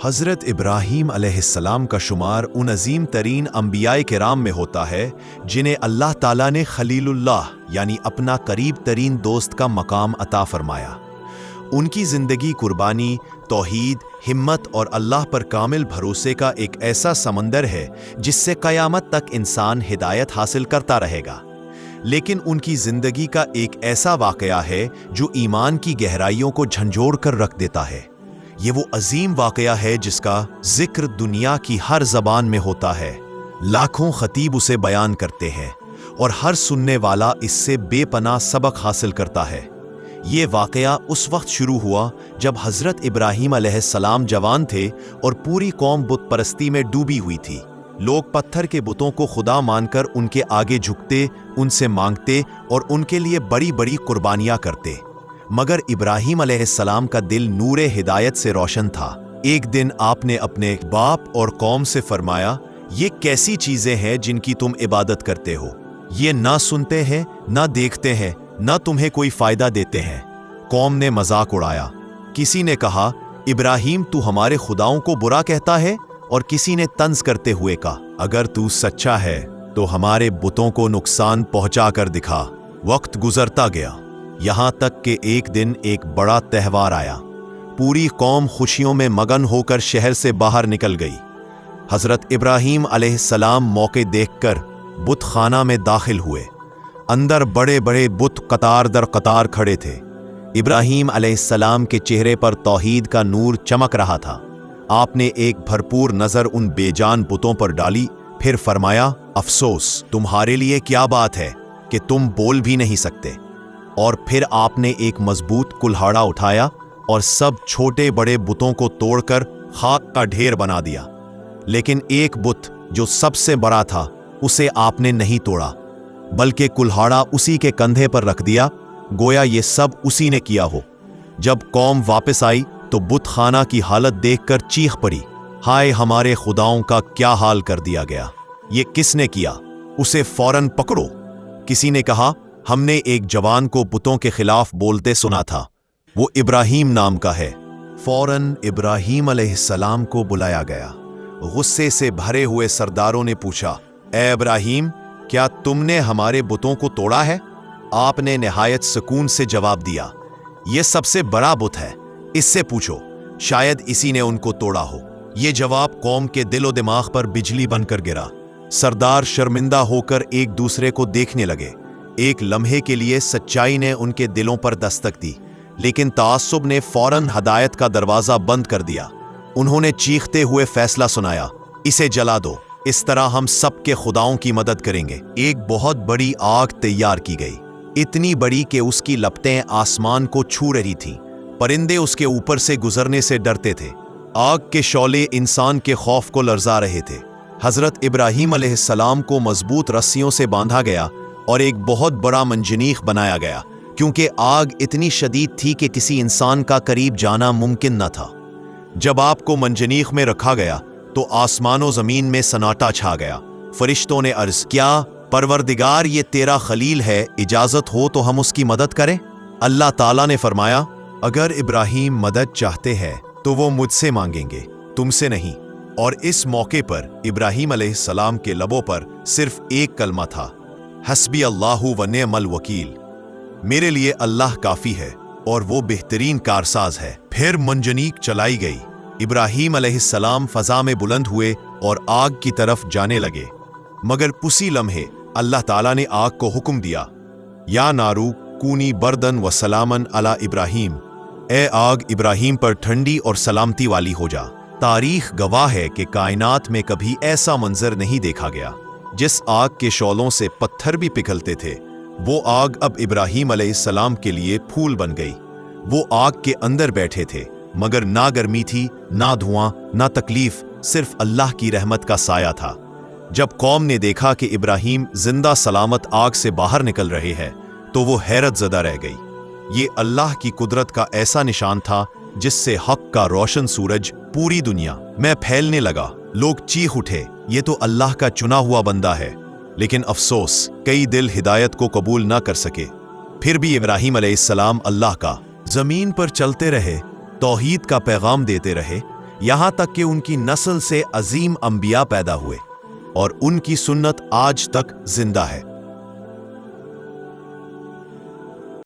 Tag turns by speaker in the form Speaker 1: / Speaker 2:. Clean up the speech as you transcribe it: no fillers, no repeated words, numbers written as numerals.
Speaker 1: حضرت ابراہیم علیہ السلام کا شمار ان عظیم ترین انبیاء کرام میں ہوتا ہے جنہیں اللہ تعالیٰ نے خلیل اللہ یعنی اپنا قریب ترین دوست کا مقام عطا فرمایا۔ ان کی زندگی قربانی، توحید، ہمت اور اللہ پر کامل بھروسے کا ایک ایسا سمندر ہے جس سے قیامت تک انسان ہدایت حاصل کرتا رہے گا۔ لیکن ان کی زندگی کا ایک ایسا واقعہ ہے جو ایمان کی گہرائیوں کو جھنجھوڑ کر رکھ دیتا ہے۔ یہ وہ عظیم واقعہ ہے جس کا ذکر دنیا کی ہر زبان میں ہوتا ہے، لاکھوں خطیب اسے بیان کرتے ہیں اور ہر سننے والا اس سے بے پناہ سبق حاصل کرتا ہے۔ یہ واقعہ اس وقت شروع ہوا جب حضرت ابراہیم علیہ السلام جوان تھے اور پوری قوم بت پرستی میں ڈوبی ہوئی تھی۔ لوگ پتھر کے بتوں کو خدا مان کر ان کے آگے جھکتے، ان سے مانگتے اور ان کے لیے بڑی بڑی قربانیاں کرتے۔ مگر ابراہیم علیہ السلام کا دل نور ہدایت سے روشن تھا۔ ایک دن آپ نے اپنے باپ اور قوم سے فرمایا، یہ کیسی چیزیں ہیں جن کی تم عبادت کرتے ہو؟ یہ نہ سنتے ہیں، نہ دیکھتے ہیں، نہ تمہیں کوئی فائدہ دیتے ہیں۔ قوم نے مذاق اڑایا۔ کسی نے کہا، ابراہیم تو ہمارے خداؤں کو برا کہتا ہے، اور کسی نے طنز کرتے ہوئے کہا، اگر تو سچا ہے تو ہمارے بتوں کو نقصان پہنچا کر دکھا۔ وقت گزرتا گیا، یہاں تک کہ ایک دن ایک بڑا تہوار آیا۔ پوری قوم خوشیوں میں مگن ہو کر شہر سے باہر نکل گئی۔ حضرت ابراہیم علیہ السلام موقع دیکھ کر بت خانہ میں داخل ہوئے۔ اندر بڑے بڑے بت قطار در قطار کھڑے تھے۔ ابراہیم علیہ السلام کے چہرے پر توحید کا نور چمک رہا تھا۔ آپ نے ایک بھرپور نظر ان بے جان بتوں پر ڈالی، پھر فرمایا، افسوس تمہارے لیے کیا بات ہے کہ تم بول بھی نہیں سکتے۔ اور پھر آپ نے ایک مضبوط کلہاڑا اٹھایا اور سب چھوٹے بڑے بتوں کو توڑ کر خاک کا ڈھیر بنا دیا۔ لیکن ایک بت جو سب سے بڑا تھا اسے آپ نے نہیں توڑا، بلکہ کلہاڑا اسی کے کندھے پر رکھ دیا، گویا یہ سب اسی نے کیا ہو۔ جب قوم واپس آئی تو بت خانہ کی حالت دیکھ کر چیخ پڑی، ہائے ہمارے خداؤں کا کیا حال کر دیا گیا، یہ کس نے کیا؟ اسے فوراً پکڑو۔ کسی نے کہا، ہم نے ایک جوان کو بتوں کے خلاف بولتے سنا تھا، وہ ابراہیم نام کا ہے۔ فوراً ابراہیم علیہ السلام کو بلایا گیا۔ غصے سے بھرے ہوئے سرداروں نے پوچھا، اے ابراہیم، کیا تم نے ہمارے بتوں کو توڑا ہے؟ آپ نے نہایت سکون سے جواب دیا، یہ سب سے بڑا بت ہے، اس سے پوچھو، شاید اسی نے ان کو توڑا ہو۔ یہ جواب قوم کے دل و دماغ پر بجلی بن کر گرا۔ سردار شرمندہ ہو کر ایک دوسرے کو دیکھنے لگے۔ ایک لمحے کے لیے سچائی نے ان کے دلوں پر دستک دی، لیکن تعصب نے فوراً ہدایت کا دروازہ بند کر دیا۔ انہوں نے چیختے ہوئے فیصلہ سنایا، اسے جلا دو، اس طرح ہم سب کے خداؤں کی مدد کریں گے۔ ایک بہت بڑی آگ تیار کی گئی، اتنی بڑی کہ اس کی لپٹیں آسمان کو چھو رہی تھیں۔ پرندے اس کے اوپر سے گزرنے سے ڈرتے تھے۔ آگ کے شعلے انسان کے خوف کو لرزا رہے تھے۔ حضرت ابراہیم علیہ السلام کو مضبوط رسیوں سے باندھا گیا اور ایک بہت بڑا منجنیق بنایا گیا، کیونکہ آگ اتنی شدید تھی کہ کسی انسان کا قریب جانا ممکن نہ تھا۔ جب آپ کو منجنیق میں رکھا گیا تو آسمان و زمین میں سناٹا چھا گیا۔ فرشتوں نے عرض کیا، پروردگار یہ تیرا خلیل ہے، اجازت ہو تو ہم اس کی مدد کریں؟ اللہ تعالیٰ نے فرمایا، اگر ابراہیم مدد چاہتے ہیں تو وہ مجھ سے مانگیں گے، تم سے نہیں۔ اور اس موقع پر ابراہیم علیہ السلام کے لبوں پر صرف ایک کلمہ تھا، حسبی اللہ و نعم الوکیل، میرے لیے اللہ کافی ہے اور وہ بہترین کارساز ہے۔ پھر منجنیق چلائی گئی۔ ابراہیم علیہ السلام فضا میں بلند ہوئے اور آگ کی طرف جانے لگے، مگر اسی لمحے اللہ تعالیٰ نے آگ کو حکم دیا، یا نارو کونی بردن و سلامن علی ابراہیم، اے آگ ابراہیم پر ٹھنڈی اور سلامتی والی ہو جا۔ تاریخ گواہ ہے کہ کائنات میں کبھی ایسا منظر نہیں دیکھا گیا۔ جس آگ کے شعلوں سے پتھر بھی پگھلتے تھے، وہ آگ اب ابراہیم علیہ السلام کے لیے پھول بن گئی۔ وہ آگ کے اندر بیٹھے تھے، مگر نہ گرمی تھی، نہ دھواں، نہ تکلیف، صرف اللہ کی رحمت کا سایہ تھا۔ جب قوم نے دیکھا کہ ابراہیم زندہ سلامت آگ سے باہر نکل رہے ہیں تو وہ حیرت زدہ رہ گئی۔ یہ اللہ کی قدرت کا ایسا نشان تھا جس سے حق کا روشن سورج پوری دنیا میں پھیلنے لگا۔ لوگ چیخ اٹھے، یہ تو اللہ کا چنا ہوا بندہ ہے۔ لیکن افسوس، کئی دل ہدایت کو قبول نہ کر سکے۔ پھر بھی ابراہیم علیہ السلام اللہ کا زمین پر چلتے رہے، توحید کا پیغام دیتے رہے، یہاں تک کہ ان کی نسل سے عظیم انبیاء پیدا ہوئے اور ان کی سنت آج تک زندہ ہے۔